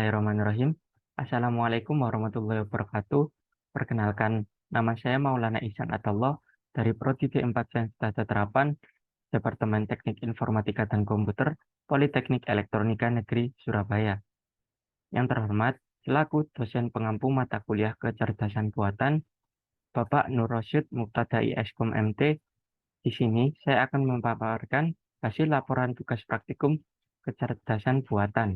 Bismillahirrahmanirrahim. Assalamualaikum warahmatullahi wabarakatuh. Perkenalkan, nama saya Maulana Ihsan Atallah dari Prodi D4 Sains Tata Terapan, Departemen Teknik Informatika dan Komputer, Politeknik Elektronika Negeri Surabaya. Yang terhormat, selaku dosen pengampu mata kuliah kecerdasan buatan, Bapak Nur Rosyid Muqtadai Eskom MT. Di sini saya akan memaparkan hasil laporan tugas praktikum kecerdasan buatan.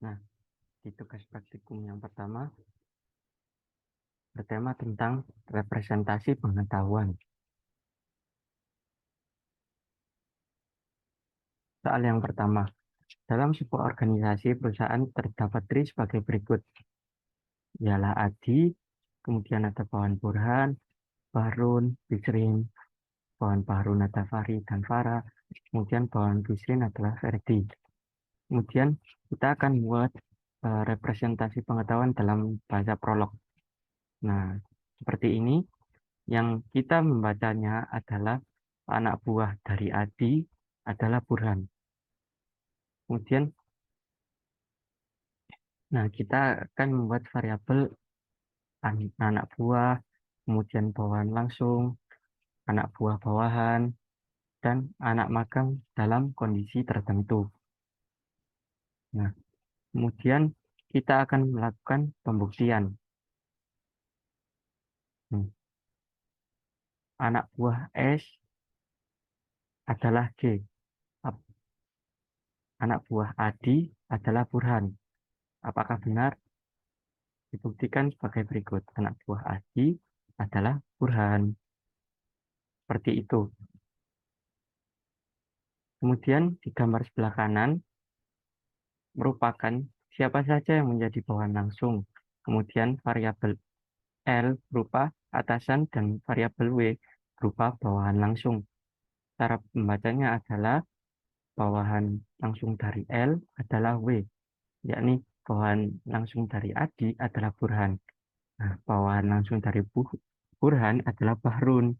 Nah, di tugas praktikum yang pertama bertema tentang representasi pengetahuan. Soal yang pertama, dalam sebuah organisasi perusahaan terdapat diri sebagai berikut. Ialah Adi, kemudian ada Bawan Burhan, Bahrun, Bisrin, Bawan Bahrun ada Fahri dan Farah, kemudian Bawan Bisrin adalah Ferdi. Kemudian kita akan buat representasi pengetahuan dalam bahasa prolog. Nah, seperti ini. Yang kita membacanya adalah anak buah dari Adi adalah Burhan. Kemudian, kita akan membuat variabel anak buah, kemudian bawahan langsung, anak buah bawahan, dan anak magang dalam kondisi tertentu. Nah, kemudian kita akan melakukan pembuktian. Anak buah S adalah G. Anak buah Adi adalah Burhan. Apakah benar? Dibuktikan sebagai berikut. Anak buah Adi adalah Burhan. Seperti itu. Kemudian di gambar sebelah kanan merupakan siapa saja yang menjadi bawahan langsung. Kemudian variabel L berupa atasan dan variabel W berupa bawahan langsung. Cara membacanya adalah bawahan langsung dari L adalah W, yakni bawahan langsung dari Adi adalah Burhan. Nah, bawahan langsung dari Burhan adalah Bahrun.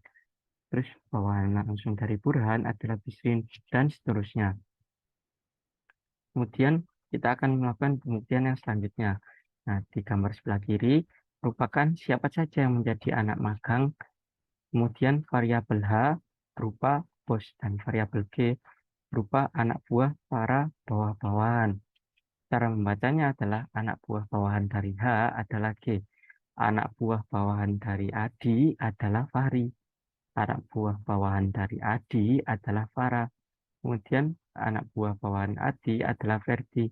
Terus bawahan langsung dari Burhan adalah Bisrin, dan seterusnya. Kemudian kita akan melakukan pembuktian yang selanjutnya. Nah, di gambar sebelah kiri merupakan siapa saja yang menjadi anak magang. Kemudian variabel H berupa bos dan variabel G berupa anak buah para bawah-bawahan. Cara membacanya adalah anak buah bawahan dari H adalah G. Anak buah bawahan dari Adi adalah Fahri. Anak buah bawahan dari Adi adalah Farah. Kemudian anak buah bawahan Adi adalah Ferdi.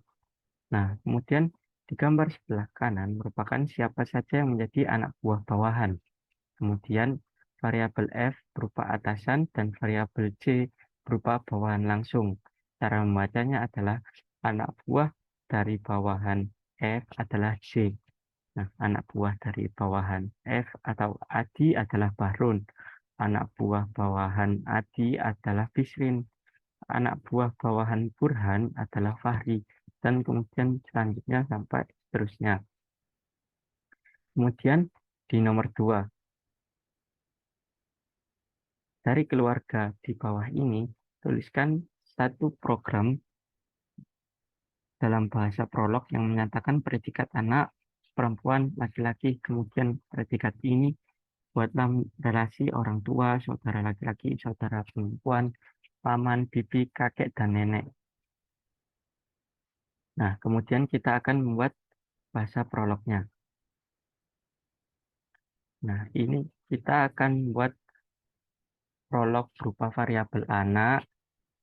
Nah, kemudian di gambar sebelah kanan merupakan siapa saja yang menjadi anak buah bawahan. Kemudian variabel F berupa atasan dan variabel C berupa bawahan langsung. Cara membacanya adalah anak buah dari bawahan F adalah C. Nah, anak buah dari bawahan F atau Adi adalah Bahrun. Anak buah bawahan Adi adalah Bisrin. Anak buah bawahan Burhan adalah Fahri. Dan kemudian selanjutnya sampai seterusnya. Kemudian di nomor 2, dari keluarga di bawah ini, tuliskan satu program dalam bahasa prolog yang menyatakan predikat anak, perempuan, laki-laki. Kemudian predikat ini buatlah relasi orang tua, saudara laki-laki, saudara perempuan, paman, bibi, kakek, dan nenek. Nah, kemudian kita akan membuat bahasa prolognya. Nah, ini kita akan membuat prolog berupa variabel anak,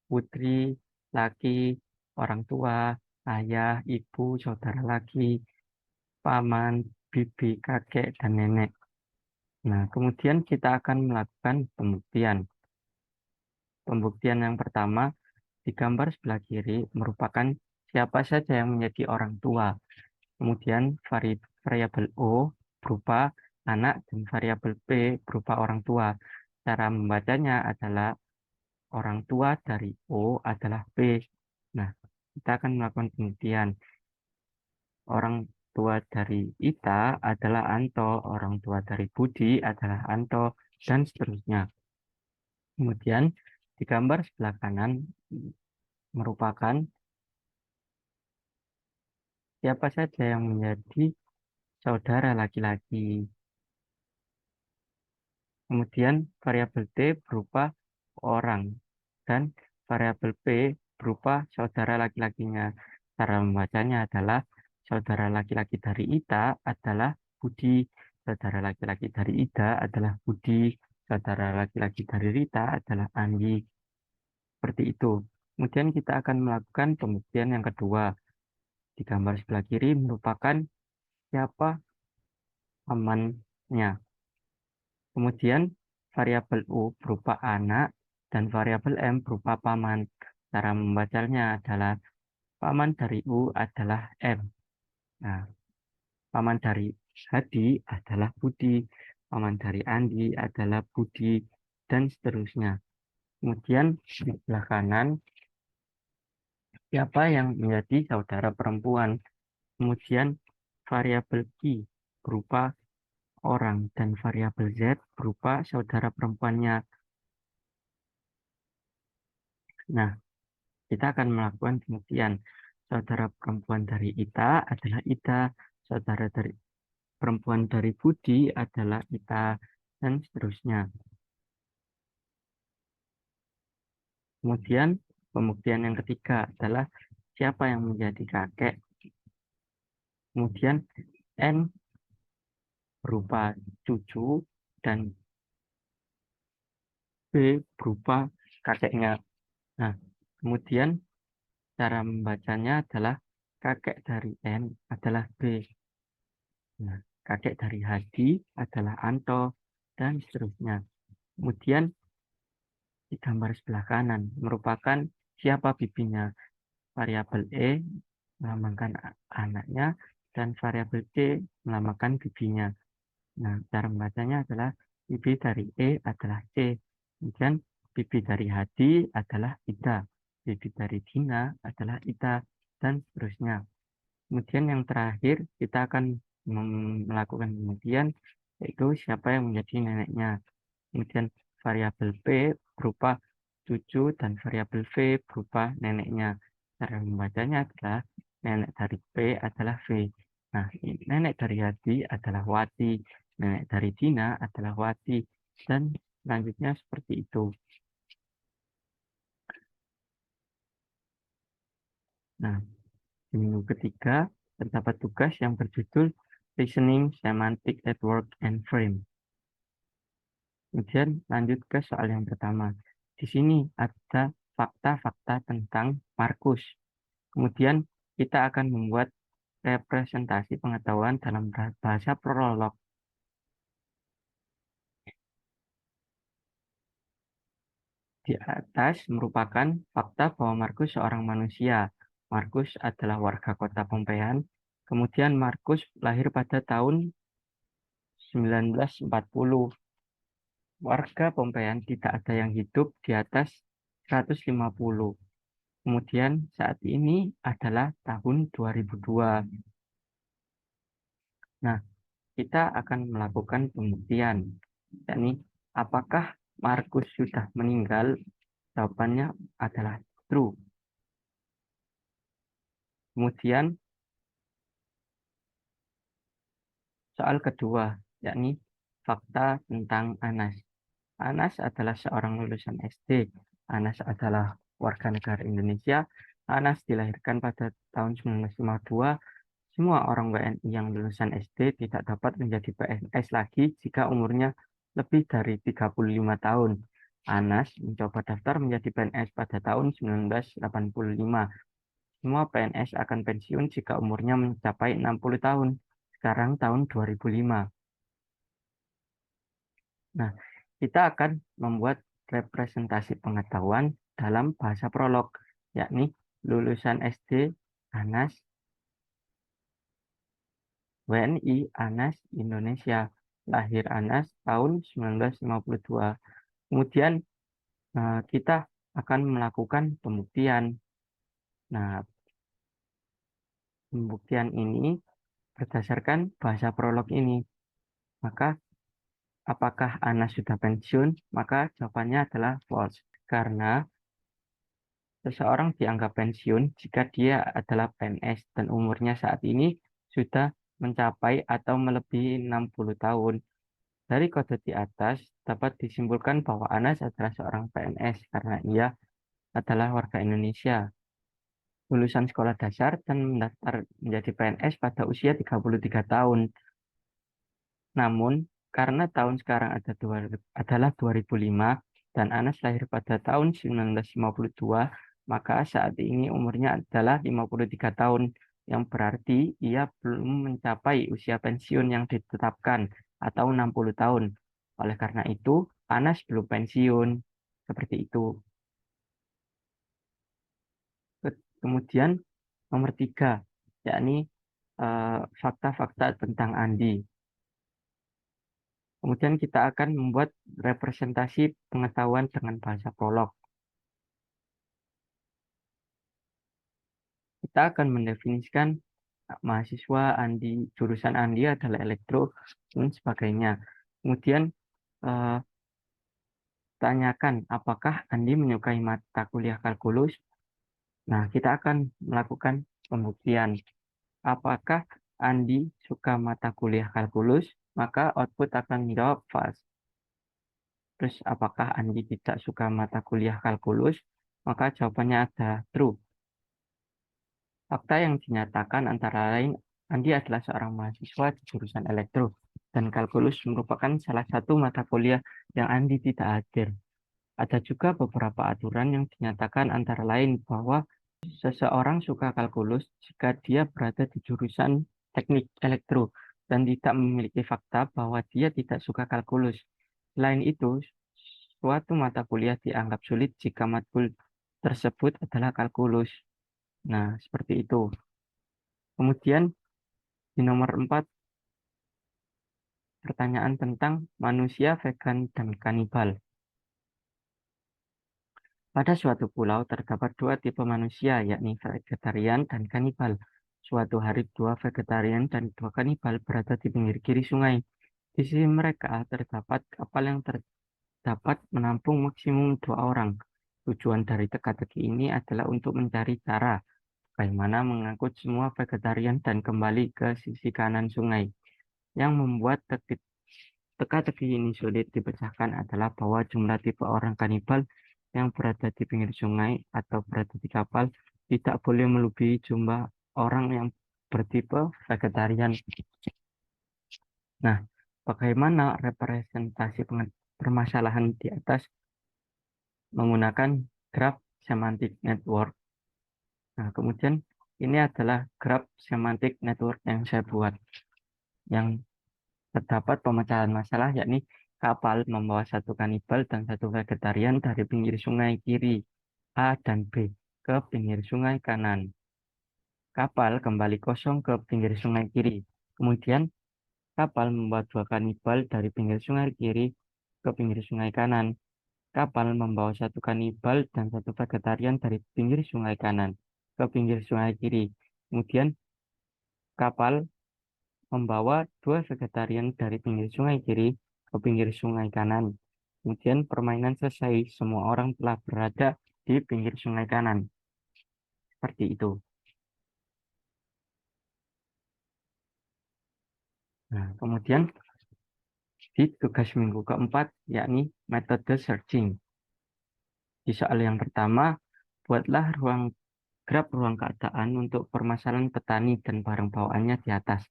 putri, laki, orang tua, ayah, ibu, saudara laki, paman, bibi, kakek, dan nenek. Nah, kemudian kita akan melakukan pembuktian. Pembuktian yang pertama, di gambar sebelah kiri merupakan siapa saja yang menjadi orang tua. Kemudian variabel O berupa anak dan variabel P berupa orang tua. Cara membacanya adalah orang tua dari O adalah P. Nah, kita akan melakukan pembuktian. Orang tua dari Ita adalah Anto, orang tua dari Budi adalah Anto, dan seterusnya. Kemudian di gambar sebelah kanan merupakan siapa saja yang menjadi saudara laki-laki. Kemudian variabel T berupa orang dan variabel P berupa saudara laki-lakinya. Cara membacanya adalah saudara laki-laki dari Ita adalah Budi, saudara laki-laki dari Ida adalah Budi, saudara laki-laki dari Rita adalah Andi. Seperti itu. Kemudian kita akan melakukan pembuktian yang kedua. Di gambar sebelah kiri merupakan siapa pamannya. Kemudian variabel U berupa anak dan variabel M berupa paman. Cara membacanya adalah paman dari U adalah M. Nah, paman dari Hadi adalah Budi, paman dari Andi adalah Budi, dan seterusnya. Kemudian di sebelah kanan, siapa yang menjadi saudara perempuan. Kemudian variabel Q berupa orang dan variabel Z berupa saudara perempuannya. Nah, kita akan melakukan pembuktian. Saudara perempuan dari Ita adalah Ida, saudara dari perempuan dari Budi adalah Ita, dan seterusnya. Kemudian pembuktian yang ketiga adalah siapa yang menjadi kakek. Kemudian N berupa cucu dan B berupa kakeknya. Nah, kemudian cara membacanya adalah kakek dari N adalah B. Nah, kakek dari Hadi adalah Anto, dan seterusnya. Kemudian di gambar sebelah kanan merupakan siapa bibinya. Variabel E melambangkan anaknya dan variabel C melambangkan bibinya. Nah, cara membacanya adalah bibi dari E adalah C. Kemudian bibi dari Hadi adalah Ida. Bibi dari Dina adalah Ida, dan seterusnya. Kemudian yang terakhir kita akan melakukan pembuktian yaitu siapa yang menjadi neneknya. Kemudian variabel P berupa cucu dan variabel V berupa neneknya. Cara membacanya adalah nenek dari P adalah V. Nah, nenek dari Hadi adalah Wati, nenek dari Dina adalah Wati, dan selanjutnya seperti itu. Nah, di minggu ketiga terdapat tugas yang berjudul Listening, Semantic Network, and Frame. Kemudian lanjut ke soal yang pertama. Di sini ada fakta-fakta tentang Markus. Kemudian kita akan membuat representasi pengetahuan dalam bahasa prolog. Di atas merupakan fakta bahwa Markus seorang manusia. Markus adalah warga kota Pompeian. Kemudian Markus lahir pada tahun 1940. Warga Pompeian tidak ada yang hidup di atas 150. Kemudian saat ini adalah tahun 2002. Nah, kita akan melakukan pembuktian. Yakni, apakah Markus sudah meninggal? Jawabannya adalah true. Kemudian soal kedua, yakni fakta tentang Anas. Anas adalah seorang lulusan SD. Anas adalah warga negara Indonesia. Anas dilahirkan pada tahun 1952. Semua orang WNI yang lulusan SD tidak dapat menjadi PNS lagi jika umurnya lebih dari 35 tahun. Anas mencoba daftar menjadi PNS pada tahun 1985. Semua PNS akan pensiun jika umurnya mencapai 60 tahun. Sekarang tahun 2005. Nah, kita akan membuat representasi pengetahuan dalam bahasa prolog, yakni lulusan SD Anas, WNI Anas Indonesia, lahir Anas tahun 1952. Kemudian kita akan melakukan pembuktian. Nah, pembuktian ini berdasarkan bahasa prolog ini. Maka apakah Anas sudah pensiun? Maka jawabannya adalah false. Karena Seseorang dianggap pensiun jika dia adalah PNS dan umurnya saat ini sudah mencapai atau melebihi 60 tahun. Dari kode di atas dapat disimpulkan bahwa Anas adalah seorang PNS karena ia adalah warga Indonesia, lulusan sekolah dasar dan mendaftar menjadi PNS pada usia 33 tahun. Namun, karena tahun sekarang adalah 2005 dan Anas lahir pada tahun 1952, maka saat ini umurnya adalah 53 tahun, yang berarti ia belum mencapai usia pensiun yang ditetapkan atau 60 tahun. Oleh karena itu, Anas belum pensiun. Seperti itu. Kemudian nomor 3, yakni fakta-fakta tentang Andi. Kemudian kita akan membuat representasi pengetahuan dengan bahasa prolog. Kita akan mendefinisikan mahasiswa Andi, jurusan Andi adalah elektro dan sebagainya. Kemudian eh, tanyakan apakah Andi menyukai mata kuliah kalkulus. Nah, kita akan melakukan pembuktian. Apakah Andi suka mata kuliah kalkulus? Maka output akan menjawab false. Terus apakah Andi tidak suka mata kuliah kalkulus? Maka jawabannya ada true. Fakta yang dinyatakan antara lain, Andi adalah seorang mahasiswa di jurusan elektro, dan kalkulus merupakan salah satu mata kuliah yang Andi tidak hadir. Ada juga beberapa aturan yang dinyatakan antara lain bahwa seseorang suka kalkulus jika dia berada di jurusan teknik elektro dan tidak memiliki fakta bahwa dia tidak suka kalkulus. Selain itu, suatu mata kuliah dianggap sulit jika matkul tersebut adalah kalkulus. Nah, seperti itu. Kemudian di nomor 4, pertanyaan tentang manusia vegan dan kanibal. Pada suatu pulau terdapat dua tipe manusia, yakni vegetarian dan kanibal. Suatu hari dua vegetarian dan dua kanibal berada di pinggir kiri sungai. Di sisi mereka terdapat kapal yang dapat menampung maksimum 2 orang. Tujuan dari teka-teki ini adalah untuk mencari cara bagaimana mengangkut semua vegetarian dan kembali ke sisi kanan sungai. Yang membuat teka-teki ini sulit dipecahkan adalah bahwa jumlah tipe orang kanibal yang berada di pinggir sungai atau berada di kapal tidak boleh melebihi jumlah orang yang bertipe vegetarian. Nah, bagaimana representasi permasalahan di atas menggunakan graf semantic network. Nah, kemudian ini adalah graf semantic network yang saya buat, yang terdapat pemecahan masalah, yakni kapal membawa satu kanibal dan satu vegetarian dari pinggir sungai kiri A dan B ke pinggir sungai kanan. Kapal kembali kosong ke pinggir sungai kiri. Kemudian kapal membawa dua kanibal dari pinggir sungai kiri ke pinggir sungai kanan. Kapal membawa satu kanibal dan satu vegetarian dari pinggir sungai kanan ke pinggir sungai kiri. Kemudian kapal membawa dua vegetarian dari pinggir sungai kiri ke pinggir sungai kanan. Kemudian permainan selesai, semua orang telah berada di pinggir sungai kanan. Seperti itu. Nah, kemudian di tugas minggu keempat, yakni metode searching. Di soal yang pertama, buatlah graf ruang keadaan untuk permasalahan petani dan barang bawaannya di atas.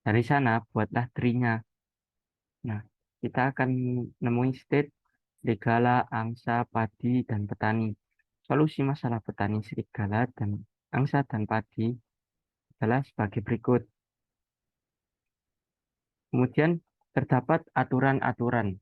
Dari sana, buatlah tree-nya. Nah, kita akan menemui state, serigala, angsa, padi, dan petani. Solusi masalah petani, serigala, dan angsa dan padi adalah sebagai berikut. Kemudian terdapat aturan-aturan.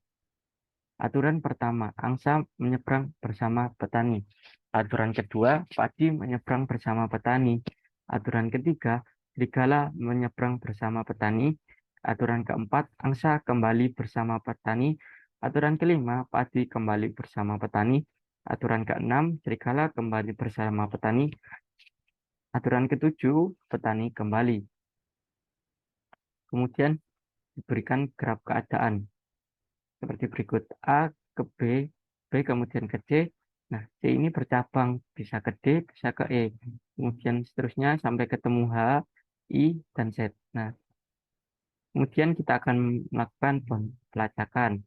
Aturan pertama, angsa menyeberang bersama petani. Aturan kedua, padi menyeberang bersama petani. Aturan ketiga, serigala menyeberang bersama petani. Aturan keempat, angsa kembali bersama petani. Aturan kelima, padi kembali bersama petani. Aturan keenam, serigala kembali bersama petani. Aturan ketujuh, petani kembali. Kemudian diberikan graf keadaan seperti berikut. A ke B, B kemudian ke C. Nah, C ini bercabang, bisa ke D, bisa ke E. Kemudian seterusnya sampai ketemu H, I, dan Z. Nah, kemudian kita akan melakukan pelacakan.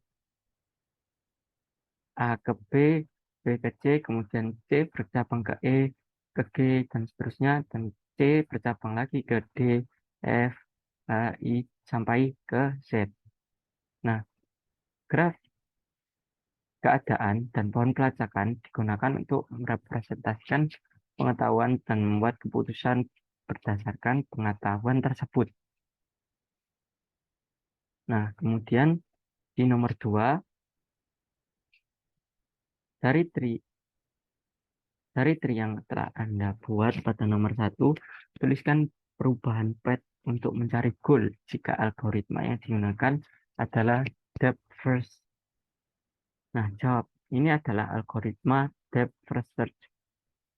A ke B, B ke C, kemudian C bercabang ke E, ke G, dan seterusnya. Dan C bercabang lagi ke D, F, H, I, sampai ke Z. Nah, graf keadaan dan pohon pelacakan digunakan untuk merepresentasikan pengetahuan dan membuat keputusan berdasarkan pengetahuan tersebut. Nah, kemudian di nomor 2, dari tri yang telah Anda buat pada nomor 1, tuliskan perubahan PET untuk mencari goal jika algoritma yang digunakan adalah depth first. Nah, jawab. Ini adalah algoritma depth first search.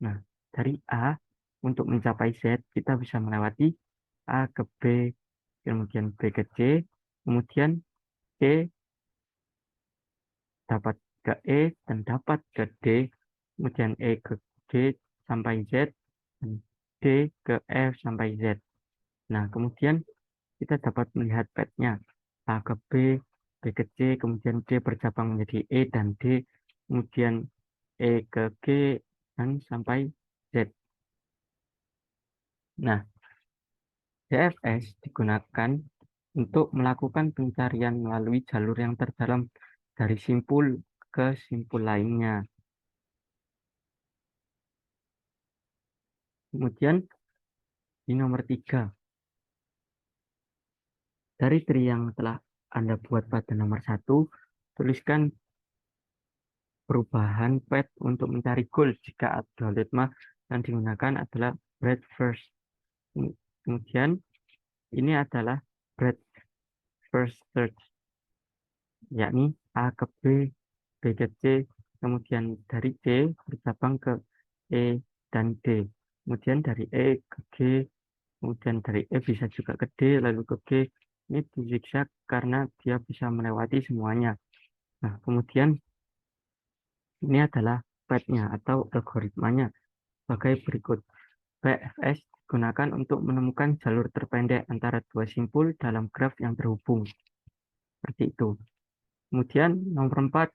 Nah, dari A untuk mencapai Z, kita bisa melewati A ke B, kemudian B ke C, kemudian C dapat ke E dan dapat ke D, kemudian E ke G sampai Z, dan D ke F sampai Z. Nah, kemudian kita dapat melihat petnya A ke B, B ke C, kemudian D bercabang menjadi E dan D, kemudian E ke G, dan sampai Z. Nah, DFS digunakan untuk melakukan pencarian melalui jalur yang terdalam dari simpul ke simpul lainnya. Kemudian di nomor 3, dari tri yang telah Anda buat pada nomor 1, tuliskan perubahan PET untuk mencari goal jika algoritma yang digunakan adalah breadth first. Kemudian ini adalah breadth first search, yakni A ke B, B ke C, kemudian dari C bercabang ke E dan D, kemudian dari E ke G, kemudian dari E bisa juga ke D, lalu ke G. Ini di zigzag karena dia bisa melewati semuanya. Nah, kemudian ini adalah path-nya atau algoritmanya sebagai berikut. BFS digunakan untuk menemukan jalur terpendek antara dua simpul dalam graf yang terhubung. Seperti itu. Kemudian nomor 4,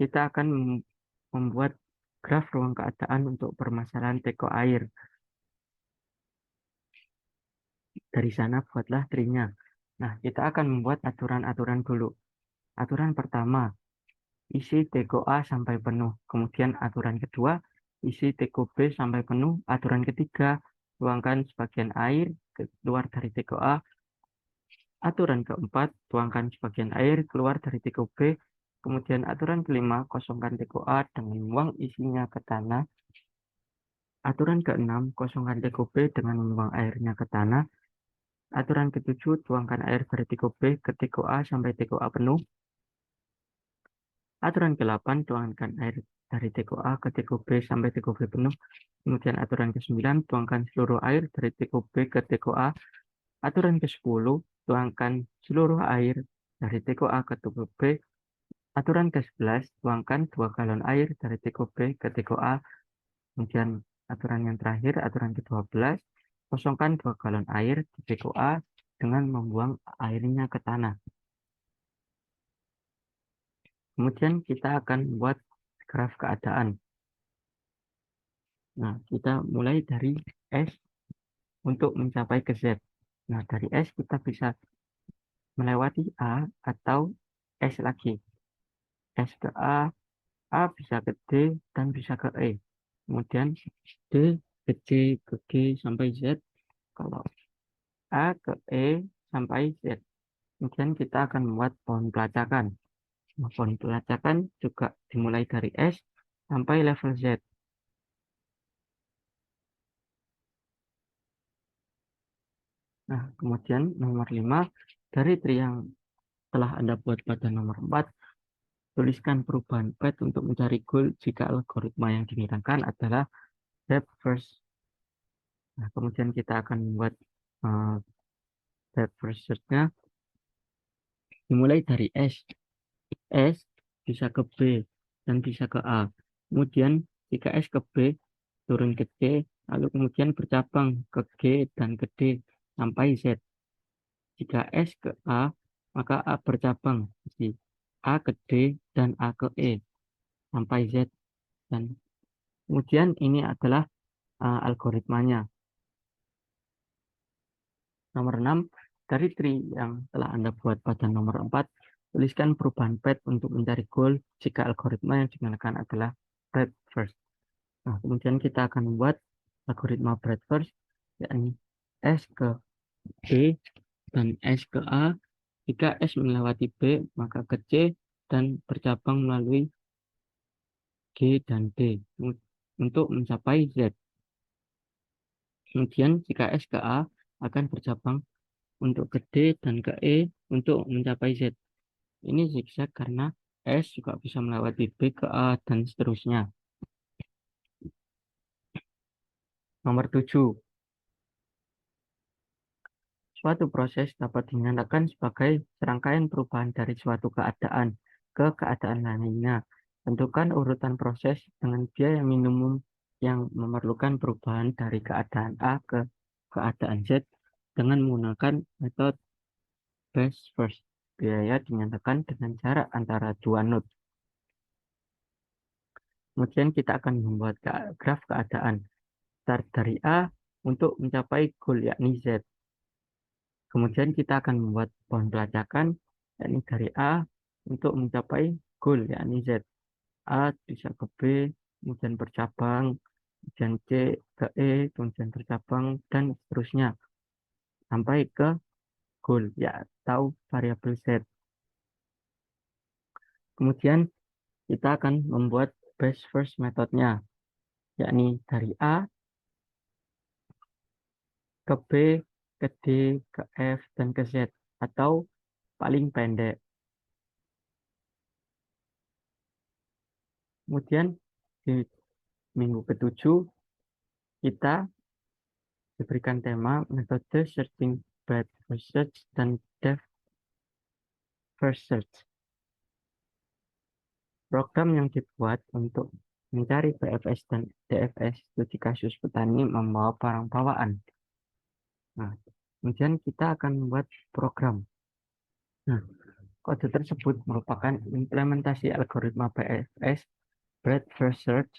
kita akan membuat graf ruang keadaan untuk permasalahan teko air. Dari sana buatlah trinya. Nah, kita akan membuat aturan-aturan dulu. Aturan pertama, isi teko A sampai penuh. Kemudian aturan kedua, isi teko B sampai penuh. Aturan ketiga, tuangkan sebagian air keluar dari teko A. Aturan keempat, tuangkan sebagian air keluar dari teko B. Kemudian aturan kelima, kosongkan teko A dengan membuang isinya ke tanah. Aturan keenam, kosongkan teko B dengan membuang airnya ke tanah. Aturan ketujuh, tuangkan air dari teko B ke teko A sampai teko A penuh. Aturan ke-8, tuangkan air dari teko A ke teko B sampai teko B penuh. Kemudian aturan ke-9, tuangkan seluruh air dari teko B ke teko A. Aturan ke-10, tuangkan seluruh air dari teko A ke teko B. Aturan ke-11, tuangkan 2 galon air dari teko B ke teko A. Kemudian aturan yang terakhir, aturan ke-12, kosongkan 2 galon air di teko A dengan membuang airnya ke tanah. Kemudian kita akan membuat graf keadaan. Nah, kita mulai dari S untuk mencapai ke Z. Nah, dari S kita bisa melewati A atau S lagi. S ke A bisa ke D, dan bisa ke E. Kemudian D ke C, ke G, sampai Z. Kalau A ke E sampai Z. Kemudian kita akan membuat pohon pelacakan. Nah, pohon pelacakan juga dimulai dari S sampai level Z. Nah, kemudian nomor 5, dari tri yang telah Anda buat pada nomor 4, tuliskan perubahan PET untuk mencari goal jika algoritma yang digunakan adalah depth first. Nah, kemudian kita akan membuat uh, depth first search-nya dimulai dari S. S bisa ke B dan bisa ke A. Kemudian Jika S ke B, turun ke C, lalu kemudian bercabang ke G dan ke D sampai Z. Jika S ke A, maka A bercabang di A ke D dan A ke E sampai Z. Dan kemudian ini adalah algoritmanya. Nomor 6, dari tree yang telah Anda buat pada nomor 4, tuliskan perubahan path untuk mencari goal jika algoritma yang digunakan adalah breadth first. Nah, kemudian kita akan membuat algoritma breadth first, yakni S ke B dan S ke A. Jika S melewati B, maka ke C dan bercabang melalui G dan D untuk mencapai Z. Kemudian jika S ke A akan bercabang untuk ke D dan ke E untuk mencapai Z. Ini zigzag karena S juga bisa melewati B ke A dan seterusnya. Nomor 7. Suatu proses dapat dinyatakan sebagai serangkaian perubahan dari suatu keadaan ke keadaan lainnya. Tentukan urutan proses dengan biaya minimum yang memerlukan perubahan dari keadaan A ke keadaan Z dengan menggunakan metode best first. Biaya dinyatakan dengan jarak antara dua node. Kemudian kita akan membuat graf keadaan start dari A untuk mencapai goal yakni Z. Kemudian kita akan membuat pohon pelacakan yakni dari A untuk mencapai goal yakni Z. A bisa ke B, kemudian bercabang, kemudian C ke E, kemudian bercabang, dan seterusnya sampai ke goal ya atau variabel Z. Kemudian kita akan membuat best first metodenya, yakni dari A ke B, ke D, ke F, dan ke Z, atau paling pendek. Kemudian di minggu ke-7, kita diberikan tema metode searching breadth first search dan depth first search. Program yang dibuat untuk mencari BFS dan DFS studi kasus petani membawa barang bawaan. Nah, kemudian kita akan membuat program. Nah, kode tersebut merupakan implementasi algoritma BFS breadth first search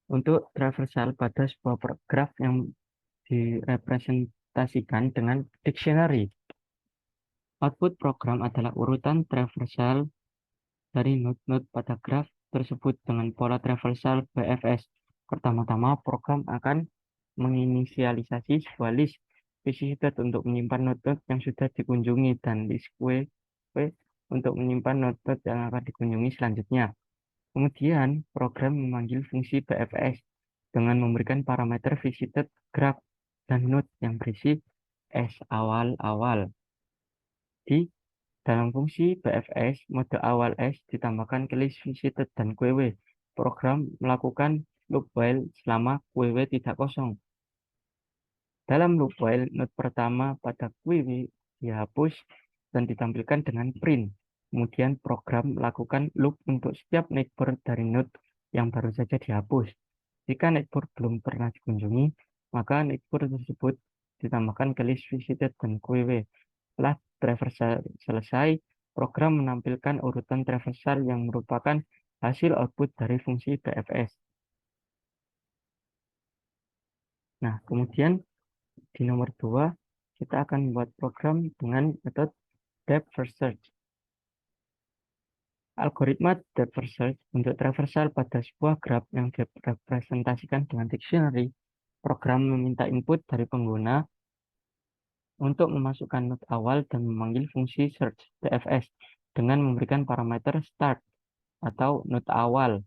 untuk traversal pada sebuah graf yang direpresentasikan dengan dictionary. Output program adalah urutan traversal dari node-node pada graf tersebut dengan pola traversal BFS. Pertama-tama, program akan menginisialisasi sebuah list visited untuk menyimpan node-node yang sudah dikunjungi dan list queue untuk menyimpan node-node yang akan dikunjungi selanjutnya. Kemudian, program memanggil fungsi BFS dengan memberikan parameter visited graph dan node yang berisi S awal-awal. Di dalam fungsi BFS, mode awal S ditambahkan ke list visited dan QW. Program melakukan loop while selama QW tidak kosong. Dalam loop while, node pertama pada QW dihapus dan ditampilkan dengan print. Kemudian program melakukan loop untuk setiap neighbor dari node yang baru saja dihapus. Jika neighbor belum pernah dikunjungi, maka neighbor tersebut ditambahkan ke list visited dan QW. Setelah traversal selesai, program menampilkan urutan traversal yang merupakan hasil output dari fungsi BFS. Nah, kemudian di nomor 2, kita akan membuat program dengan metode depth first search. Algoritma depth first search untuk traversal pada sebuah graf yang direpresentasikan dengan dictionary. Program meminta input dari pengguna untuk memasukkan node awal dan memanggil fungsi search DFS dengan memberikan parameter start atau node awal.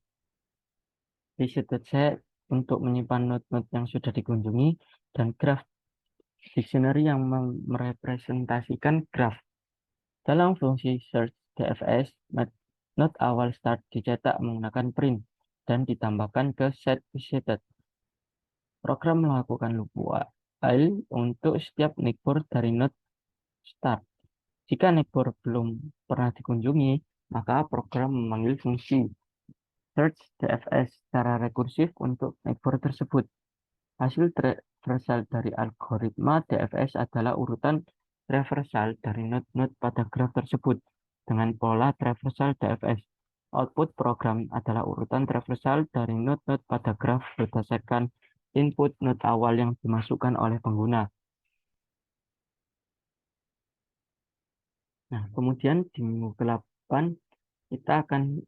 Visited set untuk menyimpan node-node yang sudah dikunjungi dan graph dictionary yang merepresentasikan graph. Dalam fungsi search DFS, node awal start dicetak menggunakan print dan ditambahkan ke set visited. Program melakukan loop while untuk setiap neighbor dari node start. Jika neighbor belum pernah dikunjungi, maka program memanggil fungsi search DFS secara rekursif untuk network tersebut. Hasil traversal dari algoritma DFS adalah urutan traversal dari node-node pada graf tersebut dengan pola traversal DFS. Output program adalah urutan traversal dari node-node pada graf berdasarkan input node awal yang dimasukkan oleh pengguna. Nah, kemudian di minggu ke-8 kita akan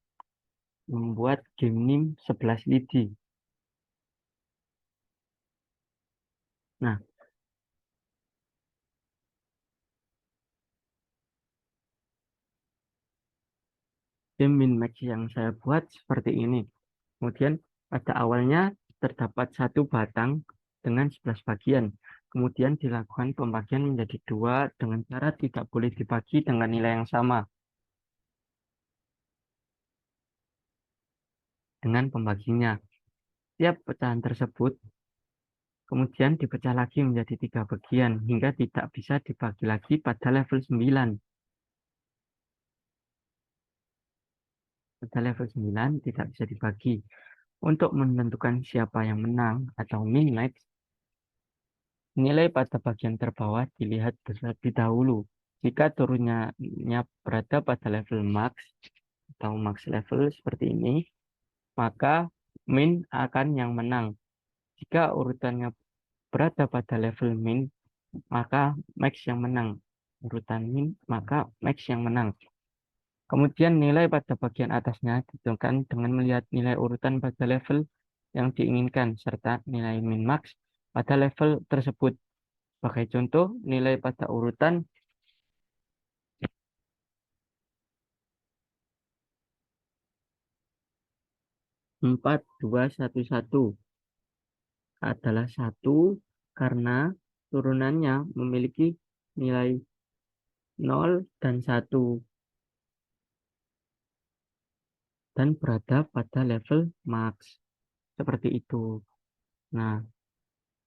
membuat game NIM 11 lidi. Nah, game min-max yang saya buat seperti ini. Kemudian pada awalnya terdapat satu batang dengan 11 bagian. Kemudian dilakukan pembagian menjadi 2 dengan cara tidak boleh dibagi dengan nilai yang sama. Dengan pembaginya, tiap pecahan tersebut kemudian dipecah lagi menjadi 3 bagian hingga tidak bisa dibagi lagi pada level 9. Pada level 9 tidak bisa dibagi. Untuk menentukan siapa yang menang atau min-max, nilai pada bagian terbawah dilihat terlebih dahulu. Jika turunnya berada pada level max atau max level seperti ini, maka min akan yang menang. Jika urutannya berada pada level min, maka max yang menang. Urutan min, maka max yang menang. Kemudian nilai pada bagian atasnya ditentukan dengan melihat nilai urutan pada level yang diinginkan, serta nilai min max pada level tersebut. Sebagai contoh, nilai pada urutan 4211 adalah 1 karena turunannya memiliki nilai 0 dan 1 dan berada pada level max. Seperti itu. Nah,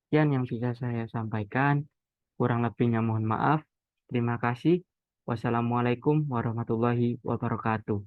sekian yang bisa saya sampaikan. Kurang lebihnya mohon maaf. Terima kasih. Wassalamualaikum warahmatullahi wabarakatuh.